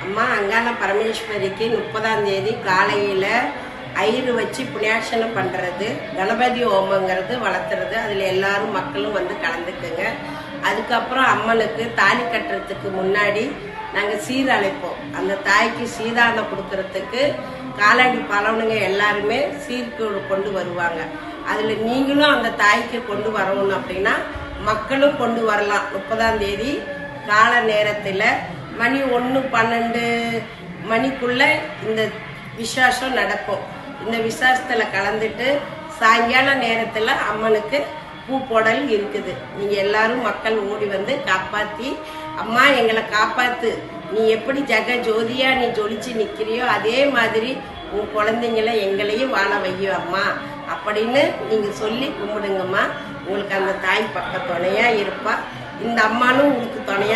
அம்மா அங்காள பரமேஸ்வரிக்கு 30ஆம் தேதி காலையில் ஐயரு வச்சு புண்ணியாட்சனம் பண்ணுறது, கணபதி ஹோமங்கிறது வளர்த்துறது. அதில் எல்லாரும் மக்களும் வந்து கலந்துக்குங்க. அதுக்கப்புறம் அம்மனுக்கு தாலி கட்டுறதுக்கு முன்னாடி நாங்கள் சீர் அழைப்போம். அந்த தாய்க்கு சீதானம் கொடுக்கறதுக்கு காலடி பழவனுங்க எல்லாருமே சீர்க்கு கொண்டு வருவாங்க. அதில் நீங்களும் அந்த தாய்க்கு கொண்டு வரணும் அப்படின்னா மக்களும் கொண்டு வரலாம். 30ஆம் தேதி கால நேரத்தில் மணி 1-12 மணிக்குள்ள இந்த விசேஷம் நடக்கும். இந்த விசேஷத்தில் கலந்துட்டு சாயங்கால நேரத்தில் அம்மனுக்கு பூ போடல் இருக்குது. நீங்கள் எல்லாரும் மக்கள் ஓடி வந்து காப்பாற்றி, அம்மா எங்களை காப்பாற்று, நீ எப்படி ஜெக ஜோதியா நீ ஜொலிச்சு நிற்கிறியோ அதே மாதிரி உன் குழந்தைங்கள எங்களையும் வாழ வையோ அம்மா அப்படின்னு நீங்கள் சொல்லி கும்பிடுங்கம்மா. உங்களுக்கு அந்த தாய் பக்க துணையாக இருப்பா. இந்த அம்மானும் உங்களுக்கு துணையாக